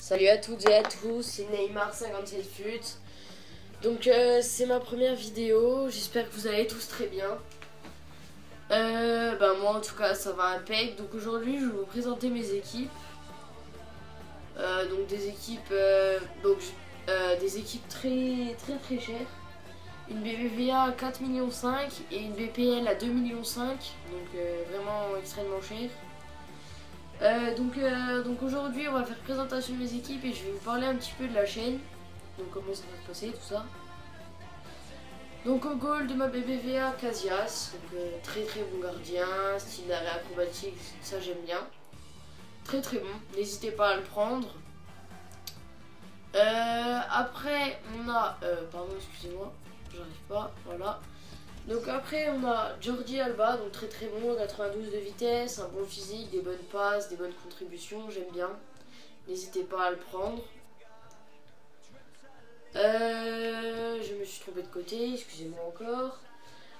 Salut à toutes et à tous, c'est Neymar 57 fut. Donc c'est ma première vidéo, j'espère que vous allez tous très bien. Moi en tout cas ça va impec. Donc aujourd'hui je vais vous présenter mes équipes. Donc des équipes des équipes très chères. Une BBVA à 4,5 millions et une BPL à 2,5 millions. Donc vraiment extrêmement cher. Donc aujourd'hui on va faire présentation de mes équipes et je vais vous parler un petit peu de la chaîne. Donc comment ça va se passer tout ça. Donc au goal de ma BBVA, Casillas, donc très bon gardien, style d'arrêt acrobatique, ça j'aime bien. Très bon, n'hésitez pas à le prendre. Après on a, pardon excusez-moi, j'arrive pas, voilà. Donc après on a Jordi Alba, donc très bon, 92 de vitesse, un bon physique, des bonnes passes, des bonnes contributions, j'aime bien. N'hésitez pas à le prendre. Je me suis trompé de côté, excusez-moi encore.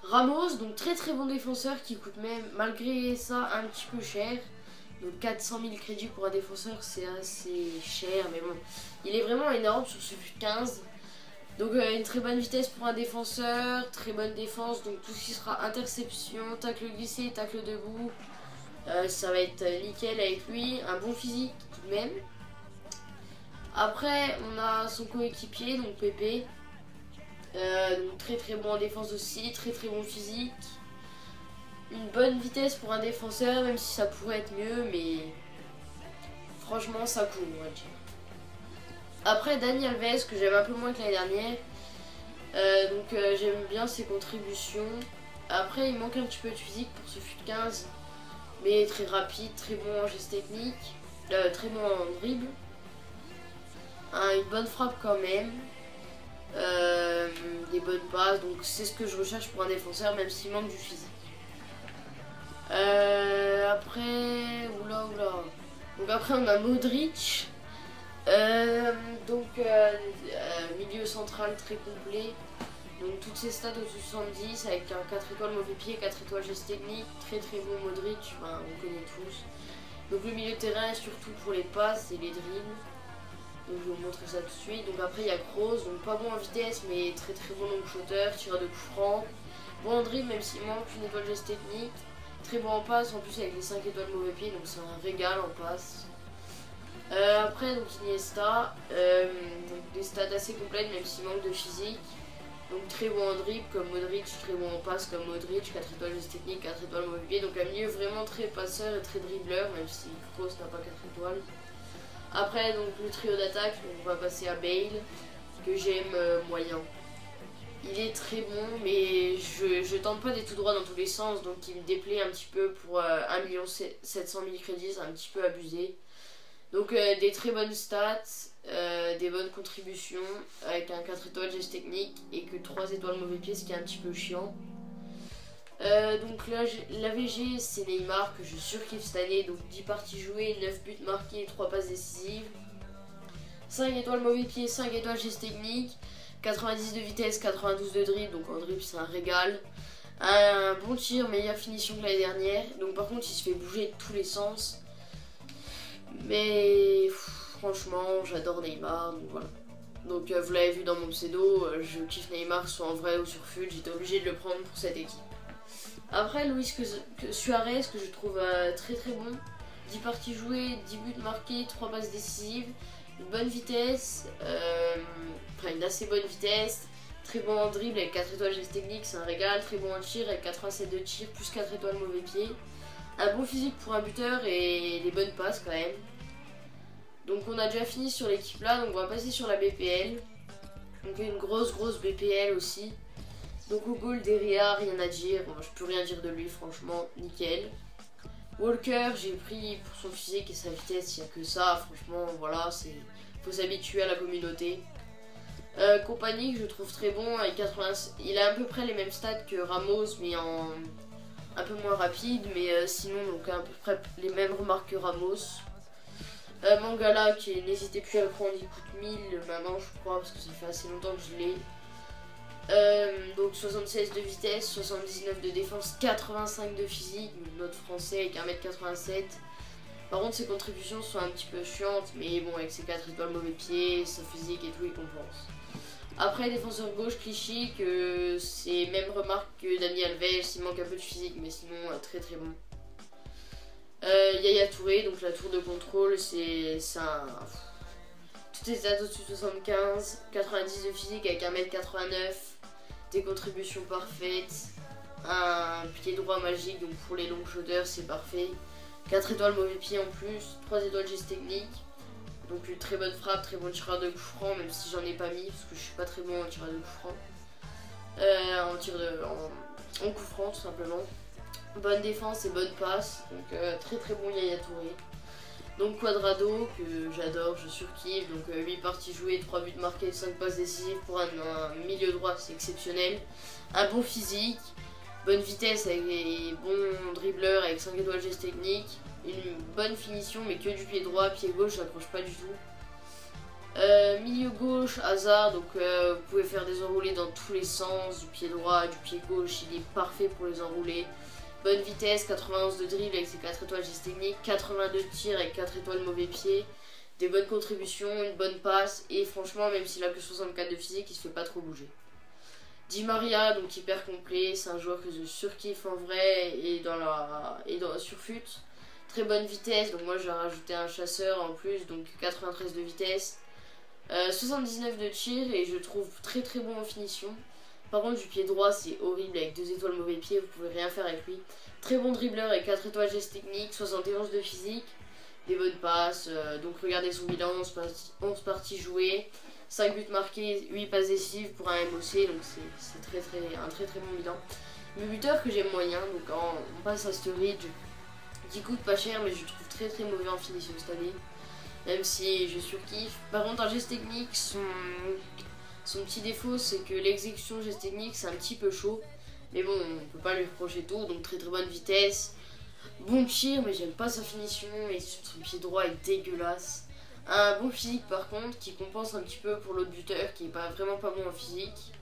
Ramos, donc très bon défenseur qui coûte même malgré ça un petit peu cher. Donc 400 000 crédits pour un défenseur c'est assez cher, mais bon, il est vraiment énorme sur ce FUT 15. Donc une très bonne vitesse pour un défenseur, très bonne défense, donc tout ce qui sera interception, tacle glissé, tacle debout, ça va être nickel avec lui, un bon physique tout de même. Après on a son coéquipier, donc Pépé, donc très bon en défense aussi, très bon physique, une bonne vitesse pour un défenseur, même si ça pourrait être mieux, mais franchement ça coule on va dire. Après Dani Alves que j'aime un peu moins que l'année dernière, j'aime bien ses contributions. Après il manque un petit peu de physique pour ce FUT 15, mais très rapide, très bon en geste technique, très bon en dribble, une bonne frappe quand même, des bonnes passes, donc c'est ce que je recherche pour un défenseur même s'il manque du physique. Après, donc après on a Modric. Milieu central très complet, donc toutes ses stats au 70 avec un 4 étoiles mauvais pied, 4 étoiles geste technique, très bon Modric, enfin, on connaît tous. Donc le milieu de terrain surtout pour les passes et les dribbles, donc je vais vous montrer ça tout de suite. Donc après il y a Kroos, donc pas bon en vitesse mais très bon long shooter, tireur de coups francs, bon en dribble même s'il manque une étoile geste technique, très bon en passe en plus avec les 5 étoiles mauvais pied, donc c'est un régal en passe. Après donc Iniesta, donc des stats assez complètes même s'il manque de physique, donc très bon en dribble comme Modric, très bon en passe comme Modric, 4 étoiles geste technique, 4 étoiles mauvais pied, donc un milieu vraiment très passeur et très dribbleur même si Kroos n'a pas 4 étoiles. Après donc le trio d'attaque, on va passer à Bale que j'aime moyen. Il est très bon mais je tente pas des tout droits dans tous les sens, donc il me déplaît un petit peu pour 1 700 000 crédits, c'est un petit peu abusé. Donc des très bonnes stats, des bonnes contributions avec un 4 étoiles geste technique et que 3 étoiles mauvais pied, ce qui est un petit peu chiant. Donc là la VG c'est Neymar que je surkiffe cette année, donc 10 parties jouées, 9 buts marqués, 3 passes décisives, 5 étoiles mauvais pied, 5 étoiles geste technique, 90 de vitesse, 92 de dribble, donc en dribble c'est un régal. Un bon tir, meilleure finition que l'année dernière, donc par contre il se fait bouger de tous les sens. Mais franchement j'adore Neymar, donc voilà. Donc vous l'avez vu dans mon pseudo, je kiffe Neymar soit en vrai ou sur FUT, j'étais obligé de le prendre pour cette équipe. Après Luis Suarez que je trouve très bon, 10 parties jouées, 10 buts marqués, 3 passes décisives, une bonne vitesse, une assez bonne vitesse, très bon en dribble avec 4 étoiles geste technique, c'est un régal, très bon en tir avec 87 de tir, plus 4 étoiles mauvais pied. Un bon physique pour un buteur et des bonnes passes quand même. Donc on a déjà fini sur l'équipe là, donc on va passer sur la BPL. Donc une grosse BPL aussi. Donc au goal Deria, rien à dire, bon, je peux rien dire de lui franchement, nickel. Walker j'ai pris pour son physique et sa vitesse, il n'y a que ça, franchement voilà, faut s'habituer à la communauté. Compagnie que je trouve très bon, avec 80, il a à peu près les mêmes stats que Ramos mais en un peu moins rapide, mais sinon donc à peu près les mêmes remarques que Ramos. Mangala qui n'hésitez plus à le prendre, il coûte 1000 maintenant je crois parce que ça fait assez longtemps que je l'ai. Donc 76 de vitesse, 79 de défense, 85 de physique, notre français avec 1m87. Par contre ses contributions sont un petit peu chiantes, mais bon avec ses 4 étoiles mauvais pied, sa physique et tout il compense. Après défenseur gauche Clichy, que c'est même remarque que Dani Alves, il manque un peu de physique mais sinon très très bon. Yaya Touré, donc la tour de contrôle, c'est un... Toutes les stats au-dessus de 75, 90 de physique avec 1m89, des contributions parfaites, un pied droit magique, donc pour les longues shooters c'est parfait. 4 étoiles mauvais pied en plus, 3 étoiles geste technique, donc une très bonne frappe, très bon tireur de coup franc, même si j'en ai pas mis parce que je suis pas très bon en tireur de coup franc. En coup franc tout simplement. Bonne défense et bonne passe, donc très très bon Yaya Touré. Donc Quadrado, que j'adore, je surkiffe, donc 8 parties jouées, 3 buts marqués, 5 passes décisives pour un milieu droit, c'est exceptionnel. Un bon physique, bonne vitesse avec des bons dribbleurs avec 5 étoiles geste technique, une bonne finition mais que du pied droit, pied gauche j'accroche pas du tout. Milieu gauche, Hazard, donc vous pouvez faire des enroulés dans tous les sens, du pied droit, du pied gauche, il est parfait pour les enroulés. Bonne vitesse, 91 de dribble avec ses 4 étoiles geste technique, 82 de tir avec 4 étoiles mauvais pied, des bonnes contributions, une bonne passe et franchement même s'il a que 64 de physique il se fait pas trop bouger. Di Maria, donc hyper complet, c'est un joueur que je surkiffe en vrai et dans la surfut. Très bonne vitesse, donc moi j'ai rajouté un chasseur en plus, donc 93 de vitesse. 79 de tir et je trouve très très bon en finition. Par contre du pied droit c'est horrible avec 2 étoiles mauvais pied, vous pouvez rien faire avec lui. Très bon dribbleur avec 4 étoiles geste technique, 71 de physique, des bonnes passes, donc regardez son bilan, 11 parties jouées, 5 buts marqués, 8 passes décisives pour un MOC, donc c'est un très très bon bilan. Le buteur que j'aime moyen, donc on passe à Sturridge, qui coûte pas cher mais je trouve très très mauvais en finition cette année, même si je surkiffe. Par contre en geste technique, son petit défaut c'est que l'exécution geste technique c'est un petit peu chaud. Mais bon, on peut pas lui reprocher tout, donc très très bonne vitesse. Bon tir, mais j'aime pas sa finition et son pied droit est dégueulasse. Un bon physique par contre, qui compense un petit peu pour l'autre buteur qui est vraiment pas bon en physique.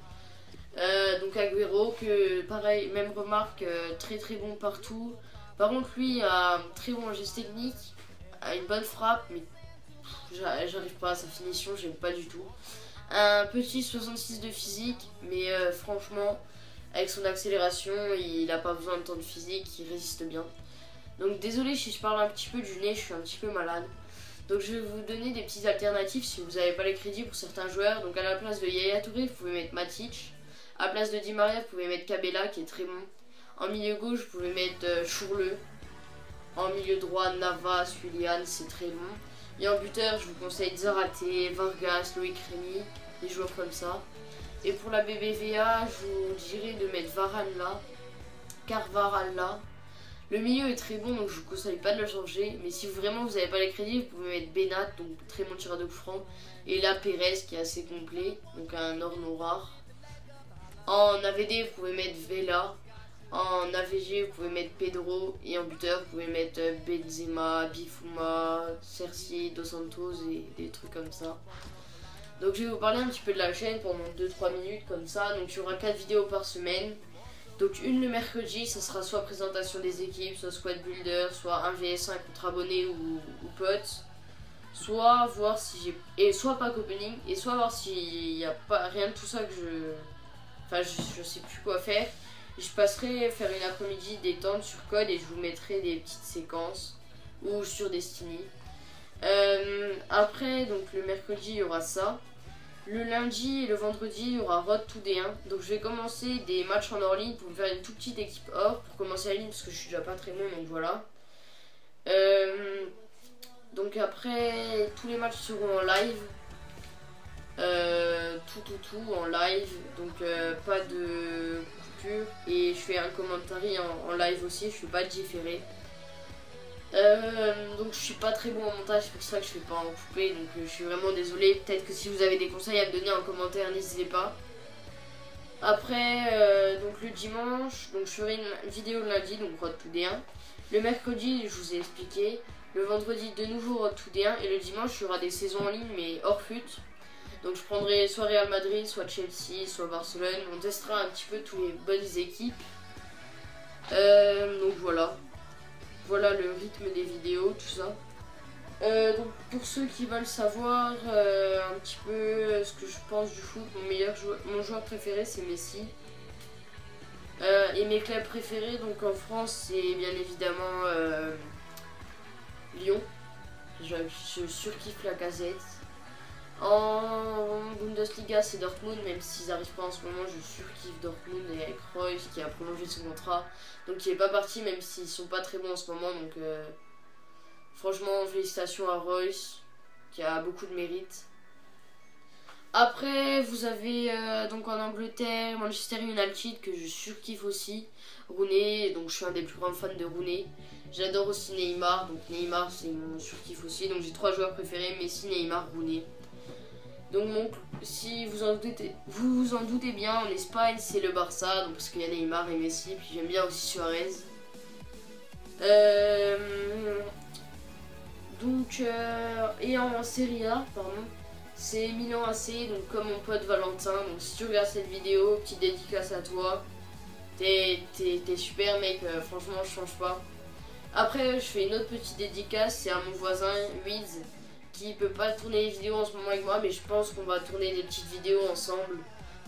Donc Agüero, que pareil, même remarque, très très bon partout. Par contre lui, très bon en geste technique, a une bonne frappe, mais j'arrive pas à sa finition, j'aime pas du tout. Un petit 66 de physique, mais franchement, avec son accélération, il n'a pas besoin de tant de physique, il résiste bien. Donc désolé si je parle un petit peu du nez, je suis un petit peu malade. Donc je vais vous donner des petites alternatives si vous n'avez pas les crédits pour certains joueurs. Donc à la place de Yaya Touré, vous pouvez mettre Matic. À la place de Di Maria, vous pouvez mettre Cabella qui est très bon. En milieu gauche, vous pouvez mettre Chourleux. En milieu droit, Navas, Willian, c'est très bon. Et en buteur, je vous conseille Zaraté, Vargas, Loïc Rémy, des joueurs comme ça. Et pour la BBVA, je vous dirais de mettre Varane là, Carvajal là. Le milieu est très bon, donc je vous conseille pas de le changer. Mais si vraiment vous n'avez pas les crédits, vous pouvez mettre Benat, donc très bon tireur de coup franc. Et là, Pérez qui est assez complet, donc un orno rare. En AVD, vous pouvez mettre Vela. En AVG, vous pouvez mettre Pedro. Et en buteur, vous pouvez mettre Benzema, Bifuma, Cerci, Dos Santos et des trucs comme ça. Donc je vais vous parler un petit peu de la chaîne pendant 2-3 minutes comme ça. Donc il y aura 4 vidéos par semaine. Donc une le mercredi, ça sera soit présentation des équipes, soit squad builder, soit 1 vs1 contre abonnés ou potes. Soit voir si j'ai... Et soit pack opening. Et soit voir s'il n'y a pas rien de tout ça que je... Enfin je sais plus quoi faire. Je passerai faire une après-midi détente sur code et je vous mettrai des petites séquences. Ou sur Destiny. Après donc le mercredi il y aura ça. Le lundi et le vendredi, il y aura Road to D1. Donc je vais commencer des matchs en hors ligne pour me faire une toute petite équipe hors pour commencer la ligne parce que je suis déjà pas très bon, donc voilà. Donc après, tous les matchs seront en live. Tout en live. Donc pas de coupure. Et je fais un commentaire en live aussi, je fais pas de différé. Donc je suis pas très bon en montage, c'est pour ça que je fais pas en coupé, donc je suis vraiment désolée. Peut-être que si vous avez des conseils à me donner en commentaire, n'hésitez pas. Après donc le dimanche, donc je ferai une vidéo le lundi, donc Road to D1. Le mercredi, je vous ai expliqué. Le vendredi, de nouveau Road to D1. Et le dimanche, il y aura des saisons en ligne, mais hors fut. Donc je prendrai soit Real Madrid, soit Chelsea, soit Barcelone. On testera un petit peu toutes les bonnes équipes. Donc voilà. Voilà voilà le rythme des vidéos, tout ça. Donc pour ceux qui veulent savoir un petit peu ce que je pense du foot, mon joueur préféré c'est Messi. Et mes clubs préférés donc en France c'est bien évidemment Lyon. Je surkiffe la Lacazette. En Bundesliga c'est Dortmund, même s'ils n'arrivent pas en ce moment, je surkiffe Dortmund et avec Reus qui a prolongé son contrat, donc qui n'est pas parti même s'ils sont pas très bons en ce moment, donc franchement félicitations à Reus qui a beaucoup de mérite. Après vous avez donc en Angleterre Manchester United que je surkiffe aussi, Rooney, donc je suis un des plus grands fans de Rooney. J'adore aussi Neymar, donc Neymar c'est mon surkiff aussi, donc j'ai 3 joueurs préférés, Messi, Neymar, Rooney. Donc si vous vous en doutez bien, en Espagne c'est le Barça, donc parce qu'il y a Neymar et Messi, puis j'aime bien aussi Suarez. Et en Serie A, pardon, c'est Milan AC, donc comme mon pote Valentin. Donc si tu regardes cette vidéo, petite dédicace à toi. T'es super mec, franchement je change pas. Après je fais une autre petite dédicace, c'est à mon voisin Wiz, qui peut pas tourner les vidéos en ce moment avec moi, mais je pense qu'on va tourner des petites vidéos ensemble.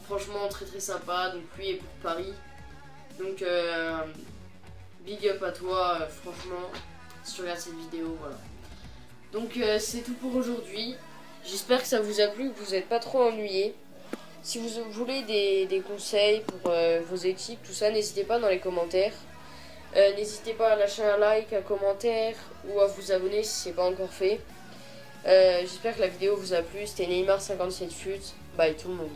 Franchement très très sympa, donc lui est pour Paris. Donc big up à toi, franchement, si tu regardes cette vidéo, voilà. Donc c'est tout pour aujourd'hui. J'espère que ça vous a plu, que vous n'êtes pas trop ennuyés. Si vous voulez des conseils pour vos équipes, tout ça, n'hésitez pas dans les commentaires. N'hésitez pas à lâcher un like, un commentaire ou à vous abonner si ce n'est pas encore fait. J'espère que la vidéo vous a plu. C'était Neymar 57 FUT. Bye tout le monde.